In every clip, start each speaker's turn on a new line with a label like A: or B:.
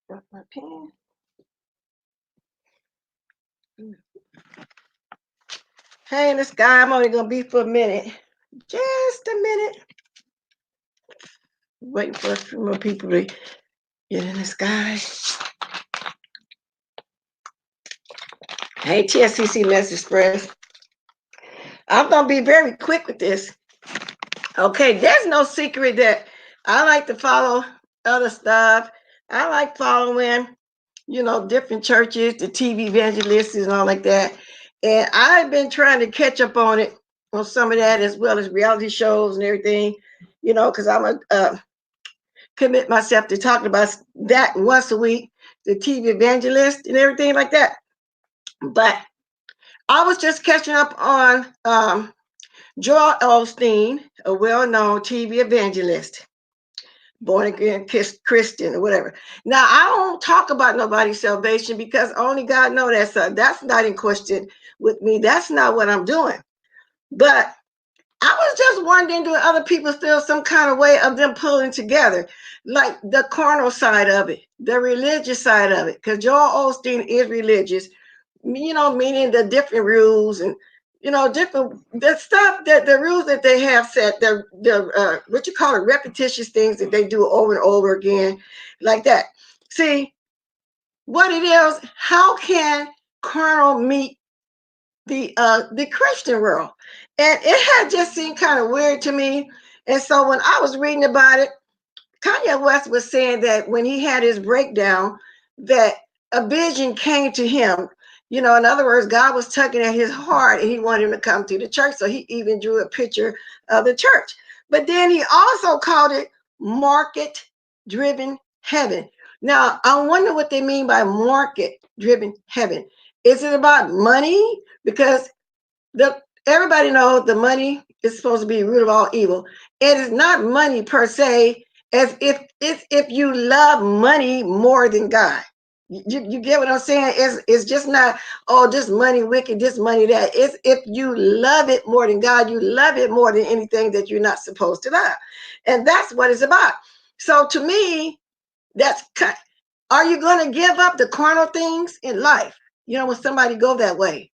A: Got my pen. Hey, this guy, I'm only gonna be for a minute. Just a minute. Waiting for a few more people to get in the sky. Hey, TSCC Message Express. I'm gonna be very quick with this. Okay, there's no secret that I like to follow other stuff. I like following, different churches, the TV evangelists and all like that. And I've been trying to catch up on it, on some of that, as well as reality shows and everything, because I'm a commit myself to talking about that once a week, the TV evangelist and everything like that. But I was just catching up on Joel Osteen, a well-known TV evangelist, born again Christian or whatever. Now I don't talk about nobody's salvation because only God knows that. So that's not in question with me. That's not what I'm doing. But I was just wondering, do other people feel some kind of way of them pulling together, like the carnal side of it, the religious side of it? Because Joel Osteen is religious, meaning the different rules and different the stuff that the rules that they have set, the what you call it, repetitious things that they do over and over again, like that. See what it is. How can carnal meet the Christian world? And it had just seemed kind of weird to me. And so when I was reading about it, Kanye West was saying that when he had his breakdown, that a vision came to him. In other words, God was tugging at his heart and he wanted him to come to the church. So he even drew a picture of the church. But then he also called it market driven heaven. Now, I wonder what they mean by market driven heaven. Is it about money? Because everybody knows the money is supposed to be the root of all evil. It is not money per se, as if you love money more than God. You get what I'm saying? It's just not, oh, this money wicked, this money that. It's if you love it more than God, you love it more than anything that you're not supposed to love. And that's what it's about. So to me, that's are you going to give up the carnal things in life? When somebody go that way,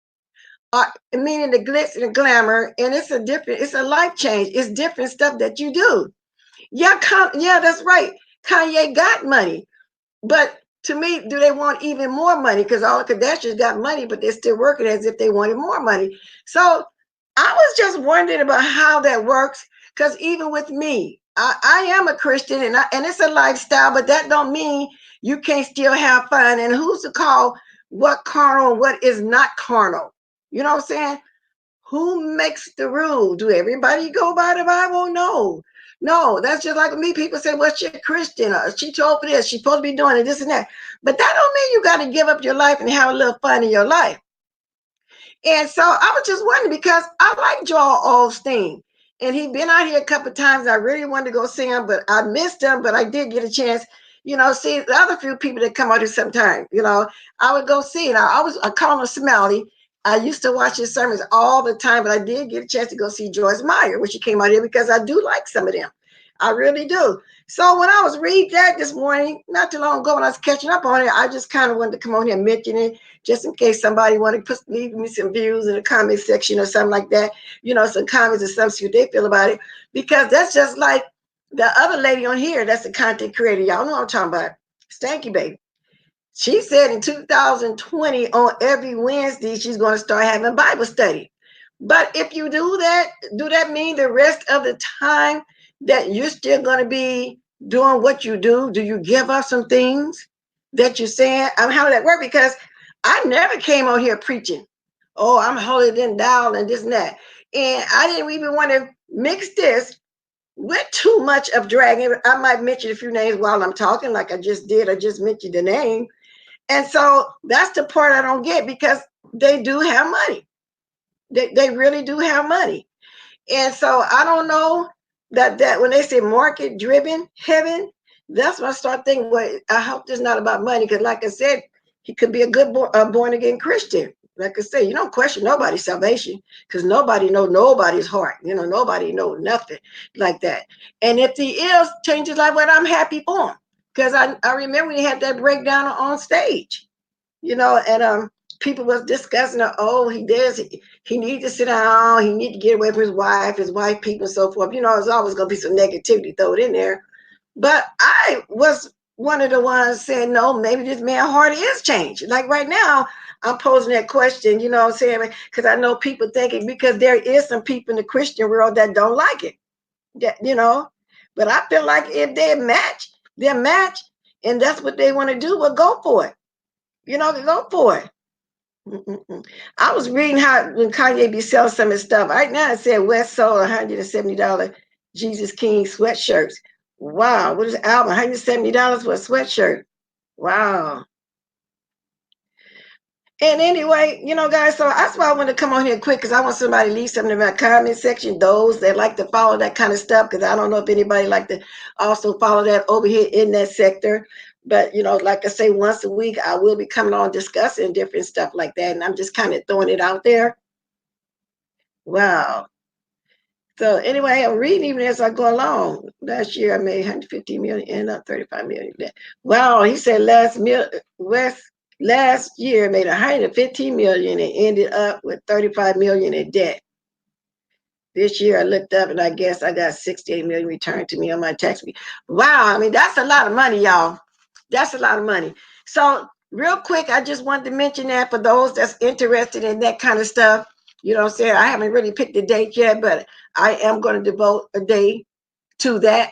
A: meaning the glitz and the glamour, and it's a life change. It's different stuff that you do. Yeah, yeah, that's right. Kanye got money, but to me, do they want even more money? Because all the Kardashians got money, but they're still working as if they wanted more money. So I was just wondering about how that works. Because even with me, I am a Christian, and it's a lifestyle, but that don't mean you can't still have fun. And who's to call what carnal, what is not carnal? You know what I'm saying? Who makes the rule? Do everybody go by the Bible? No. No, that's just like me. People say, well, she's a Christian, or she told me this, she's supposed to be doing it, this and that. But that don't mean you got to give up your life and have a little fun in your life. And so I was just wondering, because I like Joel Osteen. And he'd been out here a couple of times. I really wanted to go see him, but I missed him. But I did get a chance, see the other few people that come out here sometimes, I would go see it. I call him Smiley. I used to watch his sermons all the time, but I did get a chance to go see Joyce Meyer when she came out here, because I do like some of them. I really do. So when I was reading that this morning, not too long ago, when I was catching up on it, I just kind of wanted to come on here and mention it, just in case somebody wanted to leave me some views in the comment section or something like that, some comments or something, see what they feel about it. Because that's just like the other lady on here, that's the content creator. Y'all know what I'm talking about. Stanky Baby. She said in 2020, on every Wednesday, she's going to start having Bible study. But if you do that mean the rest of the time that you're still going to be doing what you do? Do you give up some things that you're saying? How would that work? Because I never came on here preaching, oh, I'm holier than thou and this and that. And I didn't even want to mix this with too much of dragging. I might mention a few names while I'm talking, like I just did. I just mentioned the name. And so that's the part I don't get, because they do have money. They really do have money. And so I don't know that when they say market driven heaven, that's when I start thinking, well, I hope it's not about money. Because like I said, He could be a good born again Christian. Like I say, you don't question nobody's salvation because nobody know nobody's heart. Nobody know nothing like that. And if he is, change his life, well, I'm happy for him. Because I remember when he had that breakdown on stage, and people was discussing, oh, he needs to sit down, he need to get away from his wife, people, and so forth. There's always going to be some negativity thrown in there. But I was one of the ones saying, no, maybe this man's heart is changed. Like right now, I'm posing that question, you know what I'm saying? Because I know people thinking, because there is some people in the Christian world that don't like it, But I feel like if they match, and that's what they want to do, well, go for it. Go for it. Mm-mm-mm. I was reading how when Kanye be selling some of his stuff. Right now it said West sold $170 Jesus King sweatshirts. Wow, what is the album? $170 for a sweatshirt. Wow. And anyway, guys, so that's why I want to come on here quick because I want somebody to leave something in my comment section. Those that like to follow that kind of stuff, because I don't know if anybody like to also follow that over here in that sector. But like I say, once a week I will be coming on discussing different stuff like that, and I'm just kind of throwing it out there. Wow. So anyway, I'm reading even as I go along. Last year I made 150 million, ended up 35 million. Wow, he said last year made 115 million and ended up with 35 million in debt. This year I looked up and I guess I got 68 million returned to me on my tax. Wow, I mean that's a lot of money, y'all. That's a lot of money. So real quick, I just wanted to mention that for those that's interested in that kind of stuff. You know what I'm saying? I haven't really picked a date yet, but I am going to devote a day to that.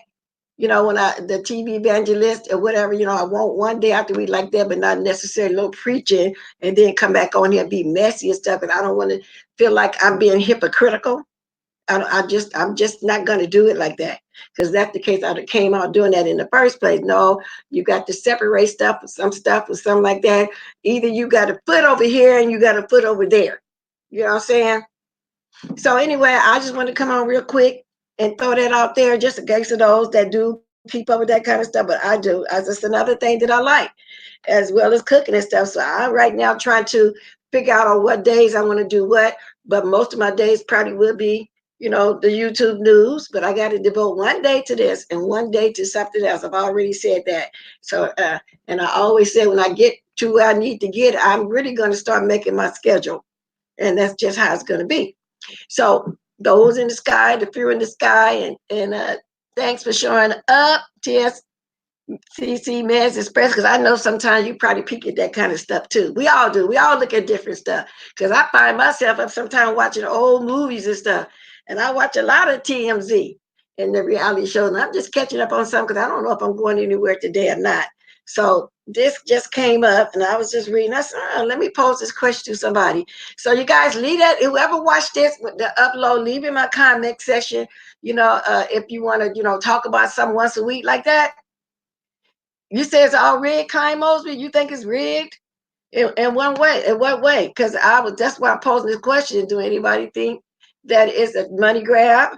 A: When the TV evangelist or whatever, I want one day I have to read like that, but not necessarily no preaching and then come back on here and be messy and stuff. And I don't want to feel like I'm being hypocritical. I'm just not going to do it like that, because that's the case. I came out doing that in the first place. No, you got to separate stuff with something like that. Either you got a foot over here and you got a foot over there. You know what I'm saying? So anyway, I just want to come on real quick and throw that out there, just in case of those that do keep up with that kind of stuff. But I do. It's just another thing that I like, as well as cooking and stuff. So I'm right now trying to figure out on what days I want to do what. But most of my days probably will be, the YouTube news. But I got to devote one day to this and one day to something else. I've already said that. So, and I always say when I get to where I need to get, I'm really going to start making my schedule. And that's just how it's going to be. So those in the sky, the fear in the sky, and thanks for showing up, TSCC Men's Express, because I know sometimes you probably peek at that kind of stuff too. We all do. We all look at different stuff, because I find myself up sometimes watching old movies and stuff, and I watch a lot of TMZ and the reality shows, and I'm just catching up on some because I don't know if I'm going anywhere today or not. So this just came up and I was just reading. I said, let me pose this question to somebody. So you guys leave that, whoever watched this with the upload, leave in my comment section, if you want to, talk about something once a week like that. You say it's all rigged, Kyle Mosby? You think it's rigged? In one way? In what way? Because that's why I'm posing this question. Do anybody think that it's a money grab?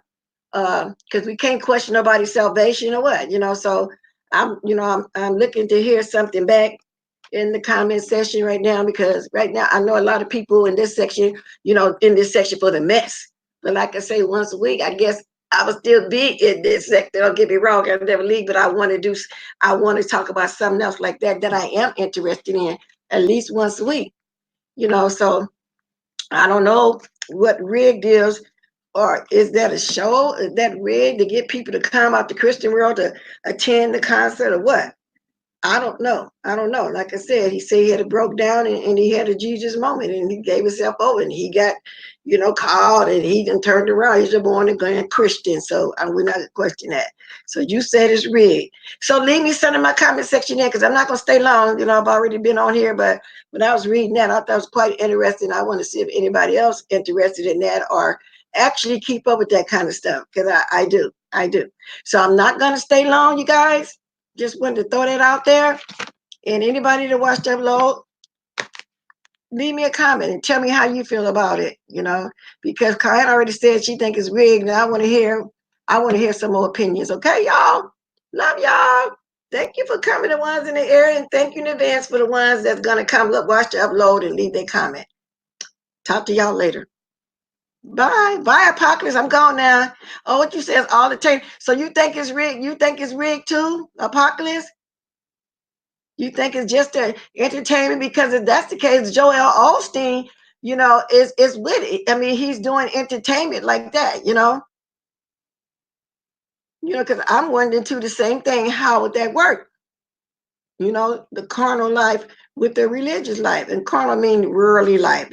A: Because we can't question nobody's salvation or what, so I'm looking to hear something back in the comment section right now, because right now I know a lot of people in this section, in this section for the mess. But like I say, once a week, I guess I will still be in this sector. Don't get me wrong, I'll never leave, but I want to talk about something else like that I am interested in at least once a week, so I don't know what rigged is, or is that a show? Is that rigged to get people to come out the Christian world to attend the concert, or what? I don't know. Like I said, he said he had a broke down and he had a Jesus moment and he gave himself over and he got, called and he then turned around. He's a born again Christian. So we're not going to question that. So you said it's rigged. So leave me some in my comment section there, because I'm not going to stay long. I've already been on here, but when I was reading that, I thought it was quite interesting. I want to see if anybody else interested in that or actually keep up with that kind of stuff, because I do. So I'm not going to stay long, you guys. Just wanted to throw that out there. And anybody that watched that upload, leave me a comment and tell me how you feel about it, because Kyan already said she thinks it's rigged, and I want to hear some more opinions. Okay, y'all? Love y'all. Thank you for coming, the ones in the area, and thank you in advance for the ones that's gonna come. Look, watch the upload and leave their comment. Talk to y'all later. Bye. Bye, Apocalypse. I'm gone now. Oh, what you say is all the time. So you think it's rigged? You think it's rigged too, Apocalypse? You think it's just a entertainment? Because if that's the case, Joel Osteen, is with it. I mean, he's doing entertainment like that, because I'm wondering too the same thing. How would that work? The carnal life with the religious life, and carnal mean worldly life,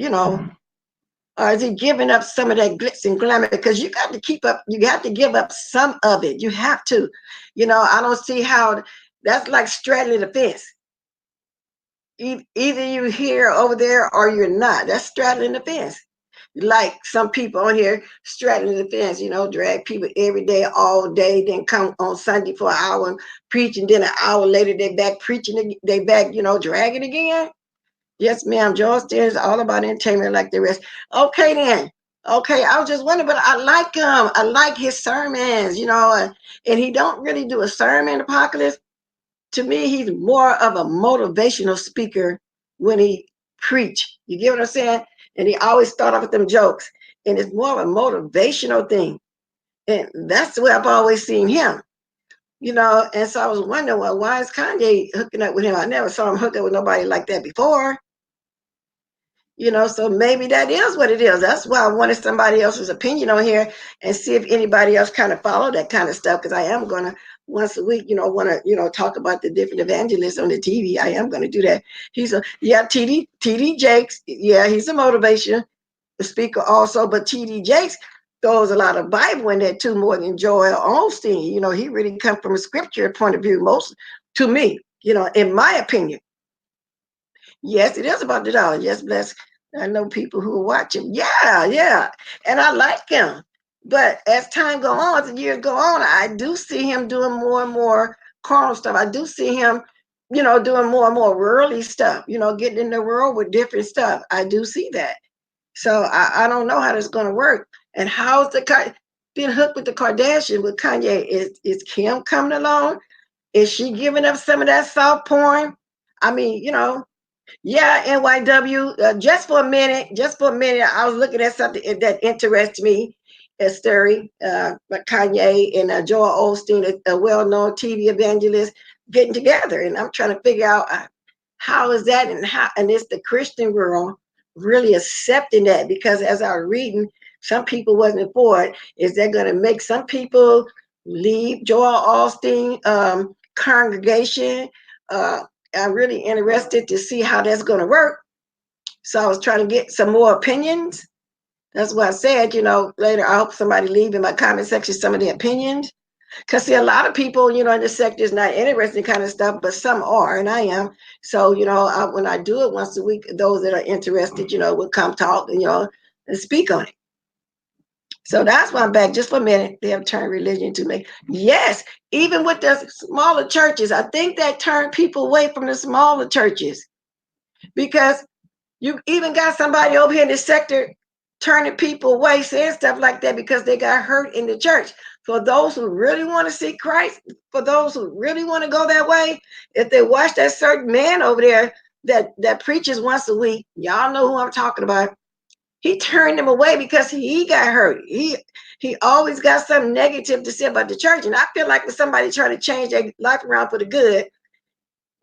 A: or is he giving up some of that glitz and glamour? Because you got to keep up, you have to give up some of it. You have to. I don't see how that's like straddling the fence. Either you're here over there or you're not. That's straddling the fence. Like some people on here straddling the fence, drag people every day, all day, then come on Sunday for an hour and preach, and then an hour later they back preaching, they back, dragging again. Yes, ma'am. Osteen is all about entertainment like the rest. Okay, then. Okay, I was just wondering, but I like him. I like his sermons, and he don't really do a sermon, Apocalypse. To me, he's more of a motivational speaker when he preach. You get what I'm saying? And he always start off with them jokes, and it's more of a motivational thing. And that's the way I've always seen him, And so I was wondering, well, why is Kanye hooking up with him? I never saw him hook up with nobody like that before. So maybe that is what it is. That's why I wanted somebody else's opinion on here and see if anybody else kind of follow that kind of stuff. Because I am going to once a week, want to, talk about the different evangelists on the TV. I am going to do that. TD Jakes. Yeah, he's a motivation speaker also, but TD Jakes throws a lot of Bible in there too, more than Joel Osteen. He really come from a scripture point of view, most to me, in my opinion. Yes, it is about the dollar. Yes, bless. I know people who watch him. Yeah, yeah. And I like him. But as time go on, as the years go on, I do see him doing more and more carnal stuff. I do see him, doing more and more worldly stuff, getting in the world with different stuff. I do see that. So I don't know how that's going to work. And how's being hooked with the Kardashian with Kanye? Is Kim coming along? Is she giving up some of that soft porn? I mean, yeah, NYW. Just for a minute, I was looking at something that interests me. As Story, Kanye and Joel Osteen, a well-known TV evangelist, getting together, and I'm trying to figure out how is that, and it's the Christian world really accepting that, because as I was reading, some people wasn't for it. Is that going to make some people leave Joel Osteen congregation? I'm really interested to see how that's going to work. So I was trying to get some more opinions. That's why I said, later I hope somebody leave in my comment section some of the opinions. Because see, a lot of people, in the sector is not interested in kind of stuff, but some are, and I am. So, when I do it once a week, those that are interested, will come talk and speak on it. So that's why I'm back just for a minute. They have turned religion to me. Yes, even with the smaller churches, I think that turned people away from the smaller churches, because you even got somebody over here in the sector turning people away, saying stuff like that because they got hurt in the church. For those who really want to see Christ, for those who really want to go that way, if they watch that certain man over there that preaches once a week, y'all know who I'm talking about. He turned them away because he got hurt. He always got something negative to say about the church. And I feel like when somebody trying to change their life around for the good,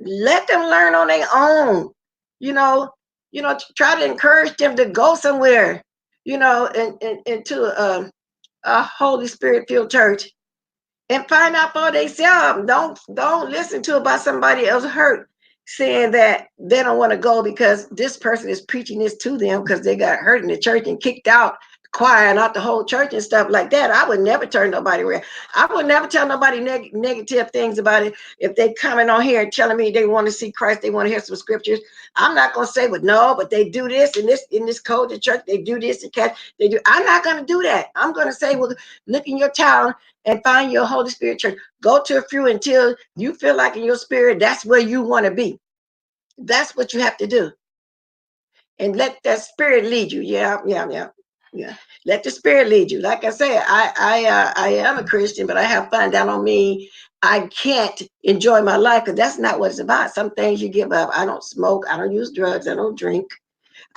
A: let them learn on their own. Try to encourage them to go somewhere, and into a Holy Spirit filled church, and find out for themselves. Don't listen to about somebody else hurt, saying that they don't want to go because this person is preaching this to them because they got hurt in the church and kicked out the choir and out the whole church and stuff like that. I would never turn nobody around. I would never tell nobody negative things about it. If they coming on here and telling me they want to see Christ, they want to hear some scriptures, I'm not going to say, but no, but they do this and this in this culture church, they do this and they do. I'm not going to do that. I'm going to say, well, look in your town and find your Holy Spirit church. Go to a few until you feel like in your spirit that's where you want to be. That's what you have to do. And let that spirit lead you. Yeah. Let the spirit lead you. Like I said, I am a Christian, but I have fun down on me I can't enjoy my life because that's not what it's about. Some things you give up. I don't smoke. I don't use drugs. I don't drink.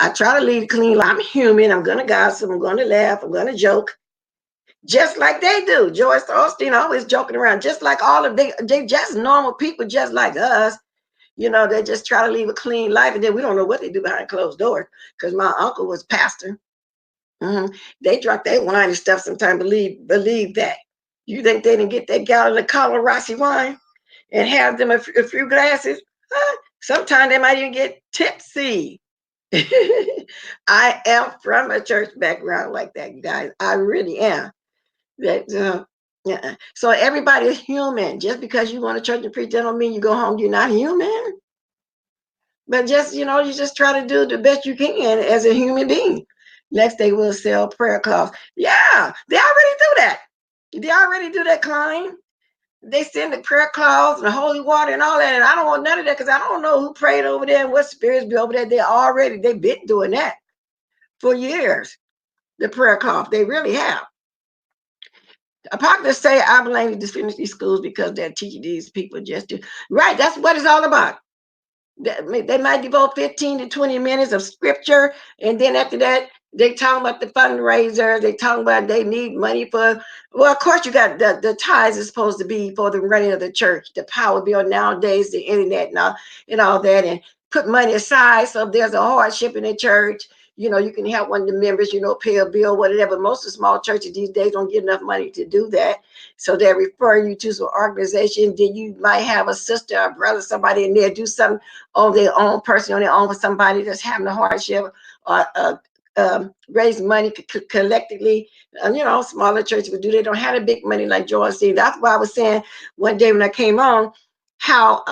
A: I try to lead a clean life. I'm human. I'm going to gossip. I'm going to laugh. I'm going to joke. Just like they do. Joyce Osteen always joking around. Just like all of they just normal people just like us. They just try to live a clean life. And then we don't know what they do behind closed doors because my uncle was pastor. They drunk their wine and stuff sometimes. Believe that. You think they didn't get that gallon of Colorado wine and have them a few glasses? Sometimes they might even get tipsy. I am from a church background like that, you guys. I really am. Yeah. So everybody is human. Just because you want to church and preach, that don't mean you go home, you're not human. But just, you just try to do the best you can as a human being. Next, they will sell prayer cloths. Yeah, they already do that. They already do that, Klein. They send the prayer cloths and the holy water and all that. And I don't want none of that because I don't know who prayed over there and what spirits be over there. They've been doing that for years. The prayer cloth, they really have. Apart say I blame the divinity schools because they're teaching these people just to right. That's what it's all about. They might devote 15 to 20 minutes of scripture, and then after that, they talk about the fundraiser. They talk about they need money for. Well, of course, you got the tithes is supposed to be for the running of the church, the power bill nowadays, the internet and all that, and put money aside. So if there's a hardship in the church, you can help one of the members, pay a bill, whatever. Most of the small churches these days don't get enough money to do that. So they refer you to some organization. Then you might have a sister or brother, somebody in there do something on their own, person on their own, for somebody that's having a hardship, or raise money collectively. Smaller churches would do. They don't have the big money like George did. That's why I was saying one day when I came on how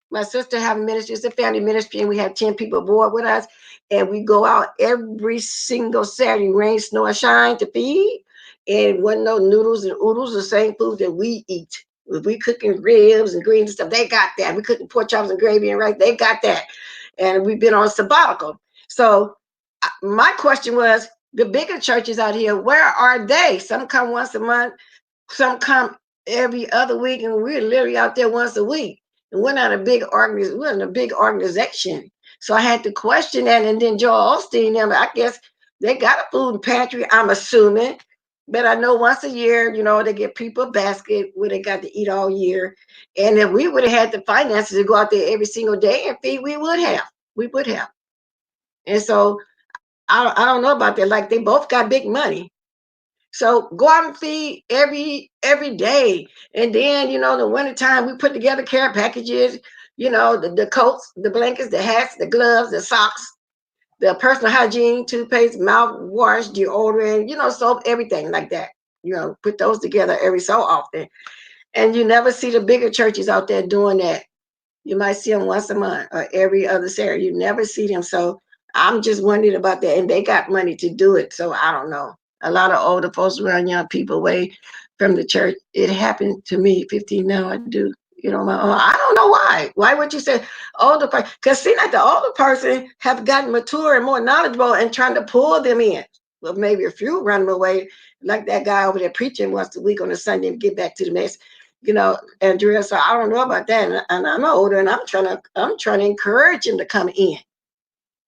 A: my sister have a ministry. It's a family ministry, and we have 10 people aboard with us, and we go out every single Saturday, rain, snow, or shine, to feed. And wasn't no noodles and oodles, the same food that we eat. If we cooking ribs and greens and stuff, they got that. We cooking pork chops and gravy and rice, they got that. And we've been on sabbatical. So my question was, the bigger churches out here, where are they? Some come once a month, some come every other week, and we're literally out there once a week. And we're not a big we're in a big organization. So I had to question that. And then Joel Osteen, them, I guess they got a food pantry, I'm assuming. But I know once a year, they get people a basket where they got to eat all year. And if we would have had the finances to go out there every single day and feed, we would have. We would have. And so I don't know about that. Like, they both got big money. So go out and feed every day. And then, in the wintertime, we put together care packages, the coats, the blankets, the hats, the gloves, the socks, the personal hygiene, toothpaste, mouthwash, deodorant, soap, everything like that. Put those together every so often. And you never see the bigger churches out there doing that. You might see them once a month or every other Saturday. You never see them. So I'm just wondering about that. And they got money to do it. So I don't know. A lot of older folks around young people away from the church. It happened to me 15 now. I do. My own. I don't know why. Why would you say older person? Because see, like the older person have gotten mature and more knowledgeable and trying to pull them in. Well, maybe a few run them away, like that guy over there preaching once a week on a Sunday and get back to the mess. Andrea. So I don't know about that. And I'm older, and I'm trying to encourage him to come in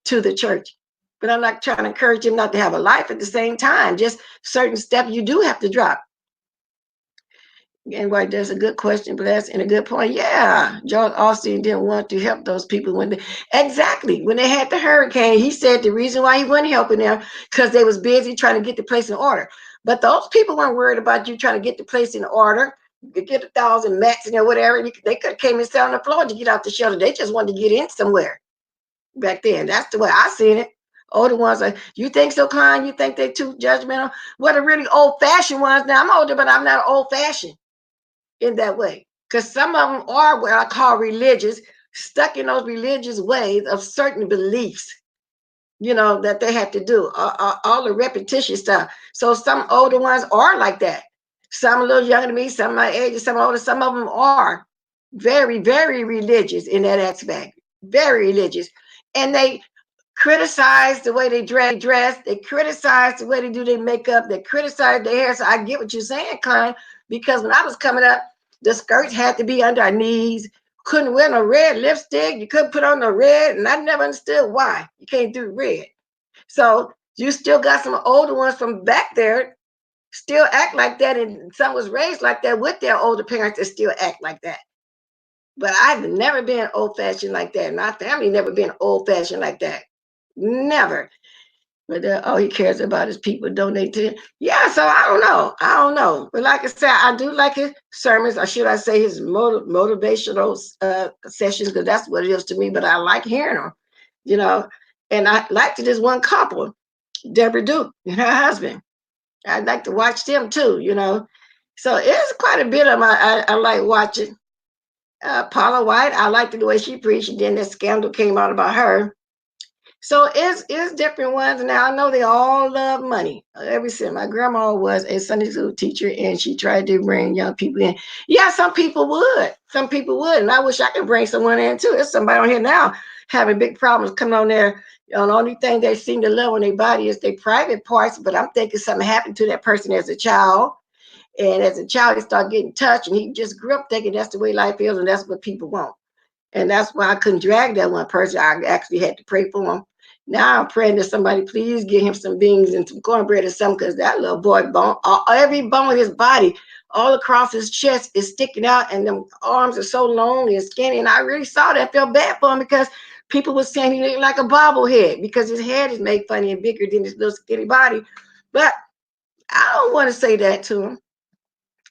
A: to the church. But I'm not trying to encourage him not to have a life at the same time. Just certain steps you do have to drop. And right, there's a good question, Bless, and a good point. Yeah, George Osteen didn't want to help those people when they had the hurricane. He said the reason why he wasn't helping them because they was busy trying to get the place in order. But those people weren't worried about you trying to get the place in order. You could get 1,000 mats or whatever. They could have came and sat on the floor to get out the shelter. They just wanted to get in somewhere back then. That's the way I seen it. Older ones like, you think so, Klein? You think they too judgmental? What the really old-fashioned ones. Now I'm older, but I'm not old-fashioned in that way, because some of them are what I call religious, stuck in those religious ways of certain beliefs, that they have to do all the repetition stuff. So some older ones are like that. Some a little younger than me, some my age, some older. Some of them are very, very religious in that aspect, very religious, and they criticize the way they dress. They criticize the way they do their makeup. They criticize their hair. So I get what you're saying, Klein, because when I was coming up, The skirts had to be under our knees. Couldn't wear no red lipstick. You couldn't put on no red. And I never understood why. You can't do red. So you still got some older ones from back there still act like that. And some was raised like that with their older parents that still act like that. But I've never been old fashioned like that. My family never been old fashioned like that. Never. But all he cares about is people donate to him. Yeah, so I don't know. I don't know. But like I said, I do like his sermons, or should I say his motivational sessions, because that's what it is to me. But I like hearing them, you know. And I like to this one couple, Deborah Duke and her husband. I'd like to watch them too, you know. So it's quite a bit of my I like watching. Paula White, I liked the way she preached, and then that scandal came out about her. So it's different ones. Now I know they all love money. Ever since my grandma was a Sunday school teacher and she tried to bring young people in. Yeah, some people would. Some people would. And I wish I could bring someone in too. There's somebody on here now having big problems coming on there. You know, the only thing they seem to love on their body is their private parts. But I'm thinking something happened to that person as a child. And as a child, he started getting touched and he just grew up thinking that's the way life is and that's what people want. And that's why I couldn't drag that one person. I actually had to pray for him. Now I'm praying that somebody please give him some beans and some cornbread or something, because that little boy bone, every bone of his body, all across his chest is sticking out, and them arms are so long and skinny. And I really saw that, felt bad for him, because people were saying he looked like a bobblehead because his head is made funny and bigger than his little skinny body. But I don't want to say that to him.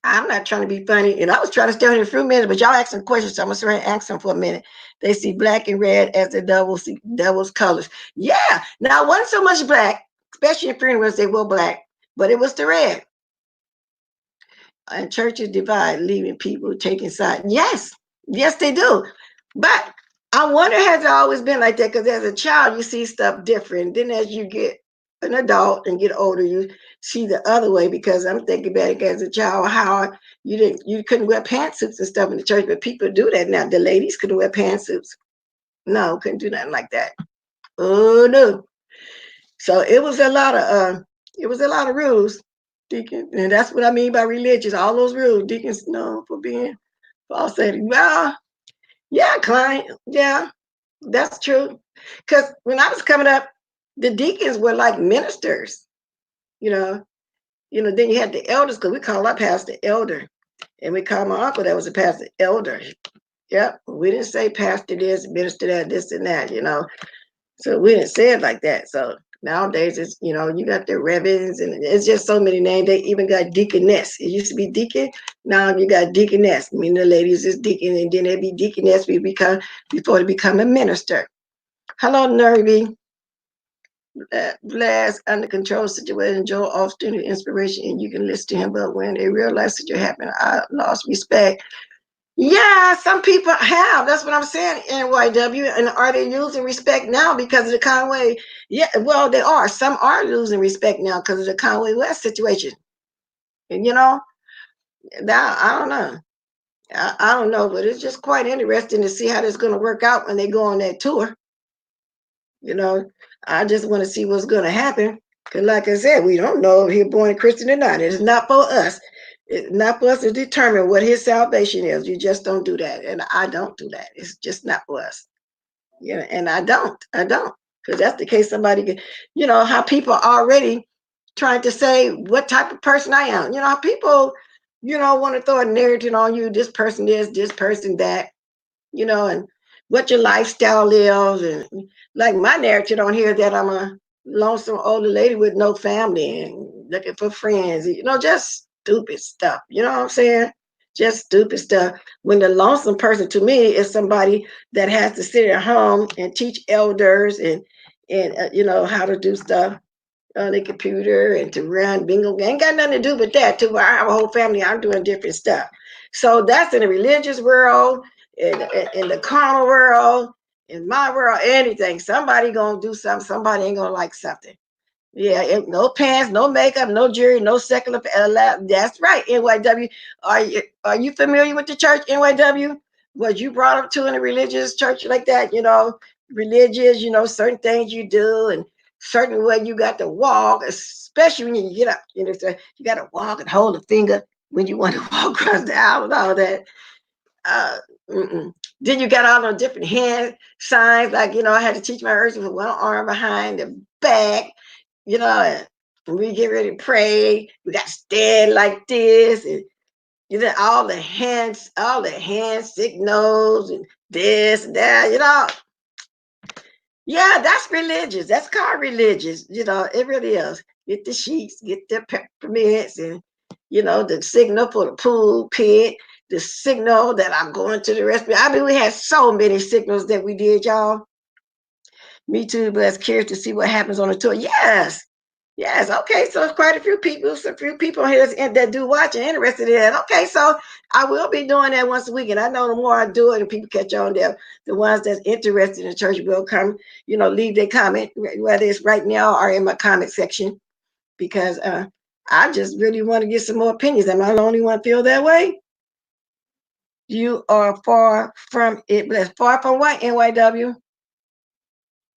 A: I'm not trying to be funny, and I was trying to stay on here for a minute, but y'all asking questions, so I'm gonna ask them for a minute. They see black and red as the devil's colors. Yeah, now it wasn't so much black, especially in funerals, they were black, but it was the red. And churches divide, leaving people taking sides. Yes, yes, they do. But I wonder, has it always been like that? Because as a child, you see stuff different. Then as you get an adult and get older, you see the other way. Because I'm thinking back as a child, how you couldn't wear pantsuits and stuff in the church, but people do that now. The ladies couldn't wear pantsuits. No, couldn't do nothing like that. Oh no. So it was a lot of rules, Deacon. And that's what I mean by religious. All those rules, deacons known for being false. Well, yeah, client, yeah, that's true. Because when I was coming up, the deacons were like ministers, you know. Then you had the elders, because we call our pastor elder. And we call my uncle that was a pastor elder. Yep. We didn't say pastor this, minister that, this and that, So we didn't say it like that. So nowadays it's, you got the reverends, and it's just so many names. They even got deaconess. It used to be deacon. Now you got deaconess. I mean, the ladies is deacon, and then they be deaconess before they become a minister. Hello, Nervy. Blast under control situation. Joel Osteen inspiration, and you can listen to him. But when they realize that you're happening, I lost respect. Yeah, some people have. That's what I'm saying, NYW. And are they losing respect now because of the Conway? Yeah, well, they are. Some are losing respect now because of the Conway West situation. And, now I don't know. I don't know, but it's just quite interesting to see how this is going to work out when they go on that tour. I just want to see what's going to happen. Because, like I said, we don't know if he's born a Christian or not. It's not for us. It's not for us to determine what his salvation is. You just don't do that. And I don't do that. It's just not for us. And I don't. Because that's the case somebody can, how people are already trying to say what type of person I am. How people, want to throw a narrative on you. This person this person that, and what your lifestyle is. And like my narrative on here that I'm a lonesome older lady with no family and looking for friends, just stupid stuff. You know what I'm saying? Just stupid stuff. When the lonesome person to me is somebody that has to sit at home and teach elders and how to do stuff on the computer and to run bingo. Ain't got nothing to do with that too. I have a whole family. I'm doing different stuff. So that's in the religious world, in the carnal world, in my world, anything. Somebody gonna do something. Somebody ain't gonna like something. Yeah, no pants, no makeup, no jewelry, no secular. That's right. NYW. Are you familiar with the church NYW? Was you brought up to in a religious church like that? Religious. Certain things you do and certain way you got to walk, especially when you get up. So you got to walk and hold a finger. when you want to walk across the aisle and all that. Uh, mm-mm. Then you got all those different hand signs, like, I had to teach my urgent with one arm behind the back, and we get ready to pray. We got to stand like this, and all the hand signals and this and that, Yeah, that's religious. That's called religious. It really is. Get the sheets, get the peppermints, and the signal for the pool pit, the signal that I'm going to the restaurant. I mean, we had so many signals that we did, y'all. Me too, but I was curious to see what happens on the tour. Yes. Yes. Okay. So it's quite a few people here that do watch and interested in that. Okay. So I will be doing that once a week. And I know the more I do it and people catch on there, the ones that's interested in the church will come, leave their comment, whether it's right now or in my comment section, because I just really want to get some more opinions. Am I the only one feel that way? You are far from it. But far from what, NYW?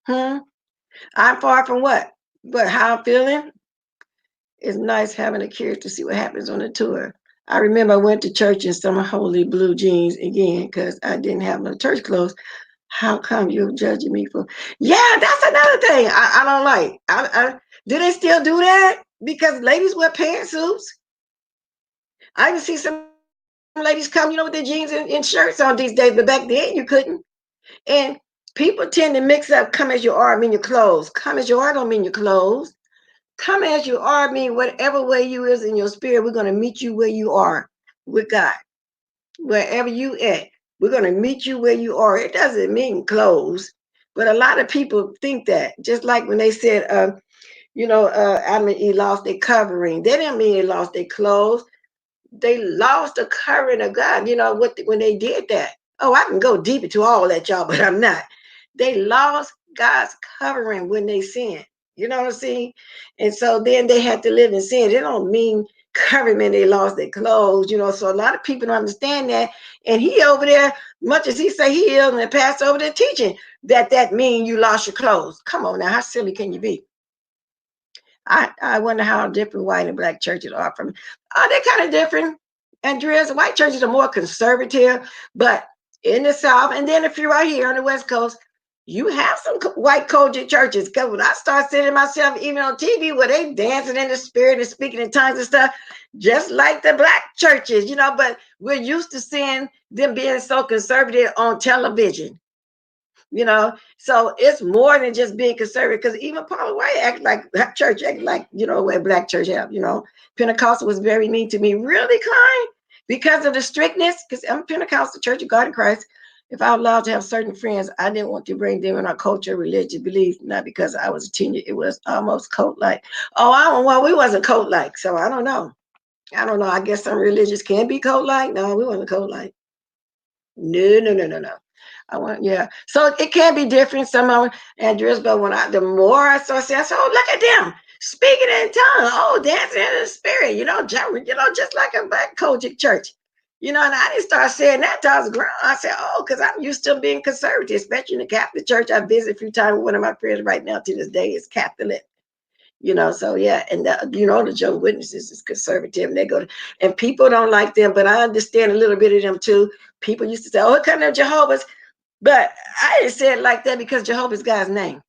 A: Hmm? I'm far from what? But how I'm feeling? It's nice having a curious to see what happens on the tour. I remember I went to church in some holy blue jeans again because I didn't have no church clothes. How come you're judging me for? Yeah, that's another thing I don't like. Do they still do that? Because ladies wear pantsuits. I can see some ladies come, with their jeans and shirts on these days, but back then you couldn't. And people tend to mix up come as you are, mean your clothes. Come as you are don't mean your clothes. Come as you are, mean whatever way you is in your spirit, we're going to meet you where you are with God. Wherever you at, we're going to meet you where you are. It doesn't mean clothes, but a lot of people think that. Just like when they said, Adam and Eve lost their covering. They didn't mean they lost their clothes. They lost the covering of God. When they did that. Oh, I can go deep into all that, y'all, but I'm not. They lost God's covering when they sinned. You know what I'm saying? And so then they had to live in sin. It don't mean covering they lost their clothes, So a lot of people don't understand that. And he over there, much as he say he is, and the pastor over there teaching that mean you lost your clothes. Come on now, how silly can you be? I wonder how different white and black churches are from. Are they kind of different? Andreas, white churches are more conservative, but in the South, and then if you're right here on the West Coast, you have some white culture churches. Because when I start seeing myself even on TV where they dancing in the spirit and speaking in tongues and stuff, just like the black churches, but we're used to seeing them being so conservative on television. So it's more than just being conservative, because even Paula White act like that church, act like, where black church have, Pentecostal was very mean to me, really kind, because of the strictness, because I'm Pentecostal Church of God in Christ. If I was allowed to have certain friends, I didn't want to bring them in our culture, religious belief, not because I was a teenager. It was almost cult-like. Well, we wasn't cult-like, so I don't know. I guess some religions can be cult-like. No, we wasn't cult-like. No, no, no, no, no. Yeah. So it can be different, some of Andrews, but the more I start saying, so look at them speaking in tongues, dancing in the spirit, just like a black Kojic church. And I didn't start saying that till I was grown. I said, because I'm used to being conservative, especially in the Catholic Church. I visit a few times with one of my friends right now to this day is Catholic. So yeah, and the Jehovah's Witnesses is conservative, and they go to, and people don't like them, but I understand a little bit of them too. People used to say, it come to Jehovah's. But I didn't say it like that because Jehovah's God's name.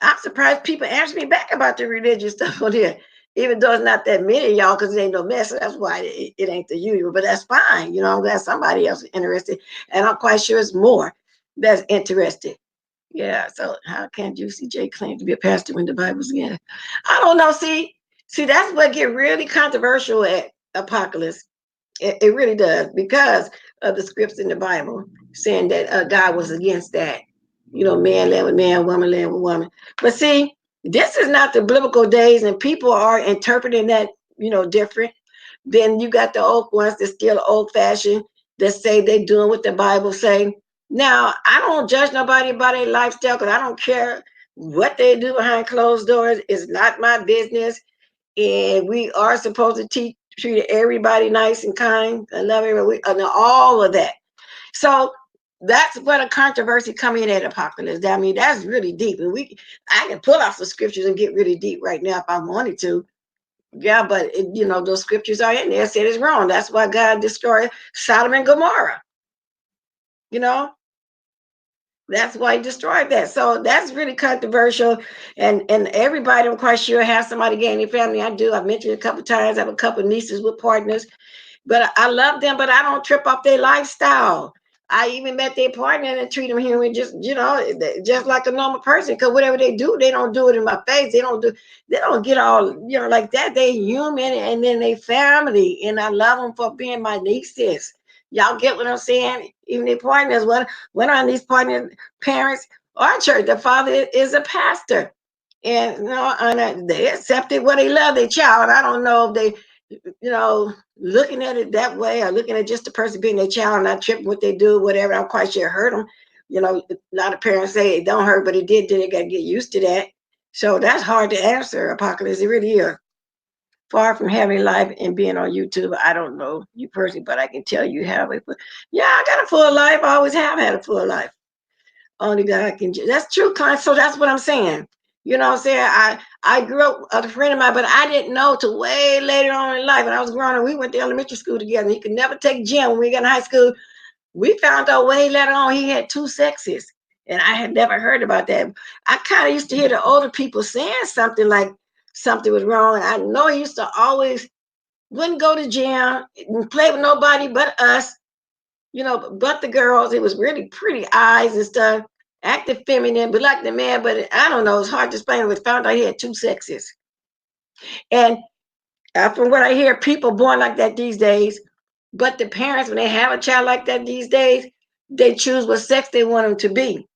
A: I'm surprised people answer me back about the religious stuff on here, even though it's not that many of y'all, because it ain't no mess. So that's why it ain't the usual. But that's fine. I'm glad somebody else is interested, and I'm quite sure it's more that's interested. Yeah. So how can Juicy J claim to be a pastor when the Bible's again? I don't know. See, that's what get really controversial at Apocalypse. It really does, because of the scripts in the Bible saying that God was against that. Man led with man, woman led with woman. But see, this is not the biblical days, and people are interpreting that, different. Then you got the old ones that still old fashioned, that say they doing what the Bible say. Now, I don't judge nobody by their lifestyle, because I don't care what they do behind closed doors. It's not my business. And we are supposed to treat everybody nice and kind. I love everybody. All of that. So that's where the controversy come in at Apocalypse. I mean, that's really deep. And I can pull out some scriptures and get really deep right now if I wanted to. Yeah, but those scriptures are in there. Said it's wrong. That's why God destroyed Sodom and Gomorrah. You know, that's why he destroyed that. So that's really controversial. And everybody, I'm quite sure, has somebody gay in their family. I do. I've mentioned it a couple of times. I have a couple of nieces with partners. But I love them, but I don't trip off their lifestyle. I even met their partner and treat them human, just like a normal person. Because whatever they do, they don't do it in my face. They don't get all, like that. They human, and then they family. And I love them for being my nieces. Y'all get what I'm saying? Even their partners, one of these partners' parents are church. The father is a pastor. And they accepted what they love their child. I don't know if they looking at it that way or looking at just the person being their child, not tripping what they do, whatever. I'm quite sure it hurt them. A lot of parents say it don't hurt, but it did. They got to get used to that. So that's hard to answer, Apocalypse. It really is. Far from having life and being on YouTube, I don't know you personally, but I can tell you have it. Yeah, I got a full life. I always have had a full life. Only God can. That's true, Con. So that's what I'm saying. You know what I'm saying? I grew up with a friend of mine, but I didn't know till way later on in life. When I was growing up, we went to elementary school together. He could never take gym when we got in high school. We found out way later on he had two sexes. And I had never heard about that. I kind of used to hear the older people saying something like something was wrong. And I know he used to always wouldn't go to gym, play with nobody but us, but the girls. It was really pretty eyes and stuff, active feminine, but like the man. But I don't know, it's hard to explain. We found out he had two sexes. And from what I hear, people born like that these days, but the parents, when they have a child like that these days, they choose what sex they want them to be,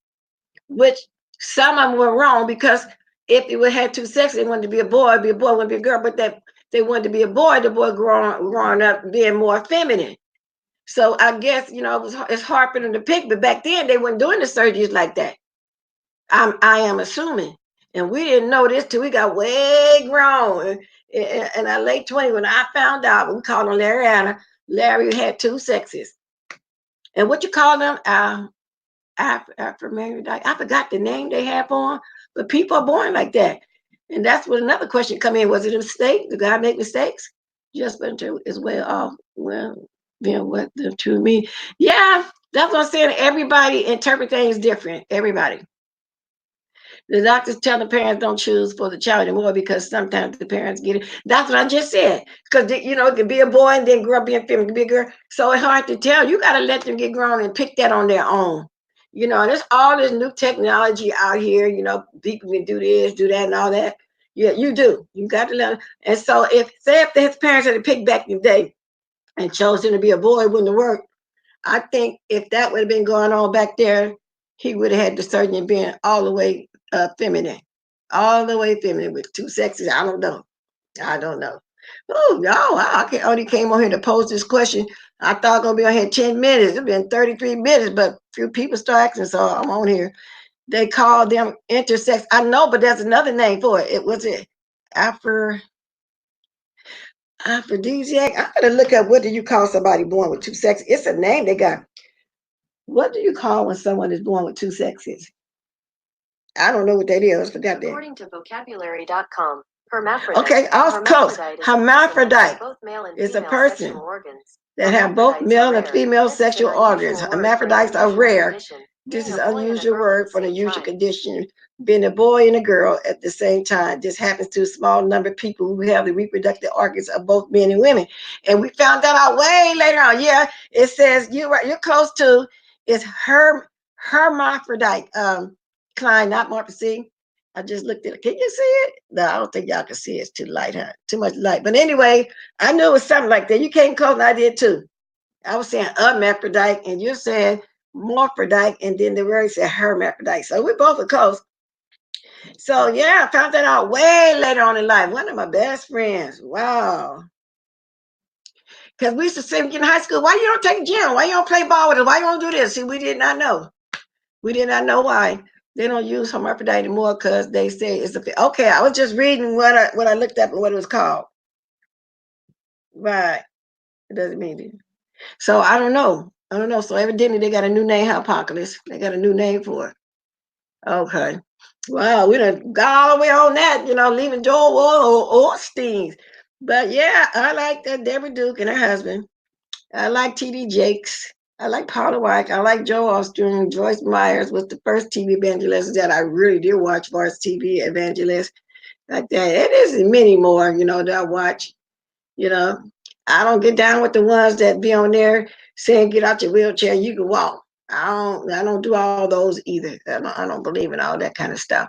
A: which some of them were wrong, because if it would have two sexes, they wanted to be a boy, it'd be a boy, wouldn't be a girl, but that they wanted to be a boy, the boy growing up being more feminine. So I guess, it's hard for them to pick, but back then they weren't doing the surgeries like that. I am assuming. And we didn't know this till we got way grown. In our late 20s, when I found out, we called him Larry Anna. Larry had two sexes. And what you call them? After married, I forgot the name they had for them, but people are born like that. And that's what another question come in. Was it a mistake? Did God make mistakes? Just went to as well off. Well, what the true mean? Yeah, that's what I'm saying. Everybody interpret things different. Everybody. The doctors tell the parents don't choose for the child anymore because sometimes the parents get it. That's what I just said. Because it can be a boy and then grow up being female, it can be a girl. So it's hard to tell. You got to let them get grown and pick that on their own. There's all this new technology out here. People can do this, do that, and all that. Yeah, you do. You got to let them. And so if his parents had to pick back in the day and chose him to be a boy, it wouldn't have worked. I think if that would have been going on back there, he would have had the surgeon being all the way feminine, all the way feminine with two sexes. I don't know. I don't know. Oh, y'all, I only came on here to pose this question. I thought I was going to be on here 10 minutes. It's been 33 minutes, but few people start asking, so I'm on here. They call them intersex. I know, but there's another name for it. It was it aphrodisiac. I'm going to look up, what do you call somebody born with two sexes? It's a name they got. What do you call when someone is born with two sexes? I don't know what that is. Forgot that.
B: According to vocabulary.com, hermaphrodite.
A: Okay, I was close. Hermaphrodite is a person that have both male and female sexual organs. Hermaphrodites are rare. This is an unusual word for the usual condition, being a boy and a girl at the same time. This happens to a small number of people who have the reproductive organs of both men and women. And we found that out way later on. Yeah, it says you're close to. It's hermaphrodite. Klein, not Martha. See, I just looked at it. Can you see it? No, I don't think y'all can see it. It's too light, huh? Too much light. But anyway, I knew it was something like that. You came close, and I did too. I was saying hermaphrodite, and you're saying morphodite, and then the word said hermaphrodite. So we both are close. So yeah, I found that out way later on in life. One of my best friends. Wow. Because we used to say in high school, why you don't take a gym? Why you don't play ball with us? Why you don't do this? See, we did not know. We did not know why. They don't use hermaphrodite anymore because they say it's a. Okay, I was just reading what I looked up and what it was called. Right. It doesn't mean it. So I don't know. I don't know. So evidently they got a new name, Apocalypse. They got a new name for it. Okay. Wow, we done got all the way on that, leaving Joel or Osteen. But yeah, I like Deborah Duke and her husband. I like T.D. Jakes. I like Paula White. I like Joe Osteen. Joyce Myers was the first TV evangelist that I really did watch for as TV evangelist. Like that. It is many more, that I watch. You know, I don't get down with the ones that be on there saying get out your wheelchair, you can walk. I don't do all those either. I don't believe in all that kind of stuff.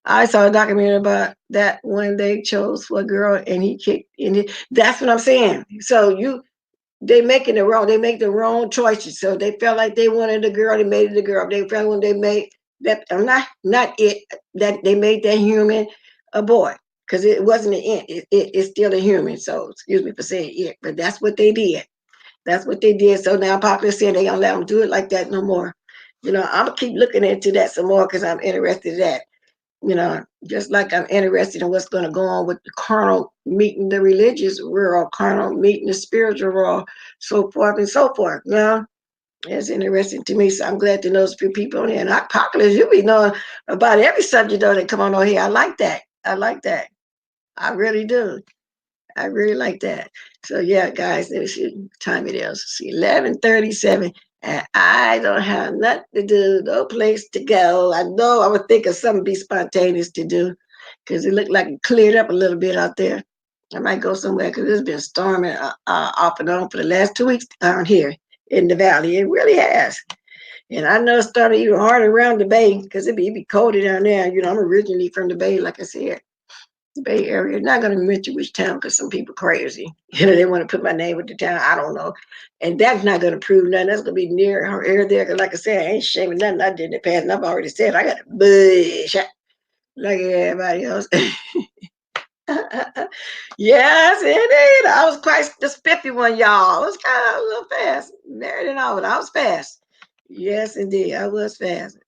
A: I saw a documentary about that when they chose for a girl and he kicked in it. That's what I'm saying. So they make the wrong choices. So they felt like they wanted a girl, they made it a girl. They felt when they made that not it that they made that human a boy because it wasn't an it's still a human. So excuse me for saying it, but that's what they did. That's what they did. So now Popular saying they don't let them do it like that no more. I'm gonna keep looking into that some more because I'm interested in that. Just like I'm interested in what's going to go on with the carnal meeting the religious world, carnal meeting the spiritual world, so forth and so forth. It's interesting to me. So I'm glad to know there's a few people on here. And not popular, you be knowing about every subject though that come on here. I like that. I like that. I really do. I really like that. So yeah, guys, let me see what time it is. See, 11:37, and I don't have nothing to do, no place to go. I know I would think of something be spontaneous to do, because it looked like it cleared up a little bit out there. I might go somewhere because it's been storming off and on for the last 2 weeks down here in the valley. It really has. And I know it started even harder around the bay because it be colder down there. I'm originally from the bay, like I said. Bay Area. Not going to mention which town because some people crazy. They want to put my name with the town. I don't know. And that's not going to prove nothing. That's going to be near her area there. Because like I said, I ain't shaming nothing I did in the past. And I've already said I got a bush like everybody else. Yes, indeed. I was quite the spiffy one, y'all. I was kind of a little fast. Married and all, but I was fast. Yes, indeed. I was fast.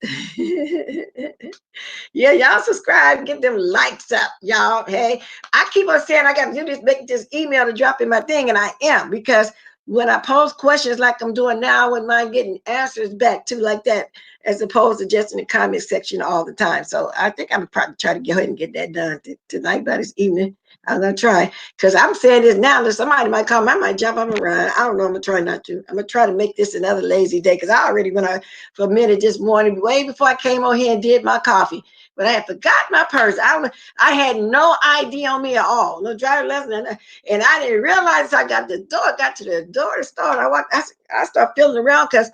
A: Yeah, y'all subscribe, get them likes up, y'all. Hey, I keep on saying I got to do this, make this email to drop in my thing, and I am because when I pose questions like I'm doing now, I wouldn't mind getting answers back too, like that, as opposed to just in the comment section all the time. So I think I'm probably try to go ahead and get that done tonight by this evening. I'm gonna try because I'm saying this now. That somebody might come, I might jump up and run. I don't know. I'm gonna try not to. I'm gonna try to make this another lazy day because I already went out for a minute this morning, way before I came on here and did my coffee. But I had forgot my purse. I had no ID on me at all, no driver lesson, and I didn't realize I got to the door to start. I start feeling around because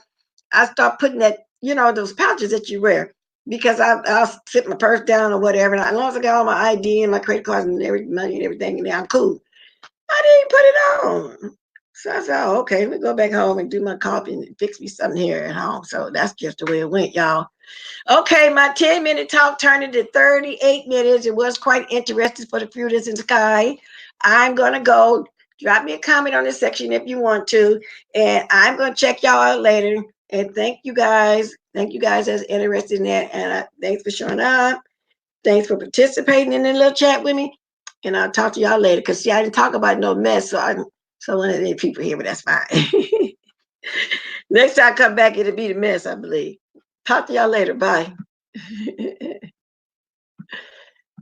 A: I start putting that, those pouches that you wear. Because I'll sit my purse down or whatever. And as long as I got all my ID and my credit cards and every money and everything, and I'm cool. I didn't put it on. So I said, oh, okay, let me go back home and do my coffee and fix me something here at home. So that's just the way it went, y'all. Okay, my 10-minute talk turned into 38 minutes. It was quite interesting for the few that's in the sky. I'm going to go. Drop me a comment on this section if you want to. And I'm going to check y'all out later. And thank you guys. Thank you guys that's interested in that. And thanks for showing up. Thanks for participating in the little chat with me. And I'll talk to y'all later. Because, see, I didn't talk about no mess. So one of the people here, but that's fine. Next time I come back, it'll be the mess, I believe. Talk to y'all later. Bye.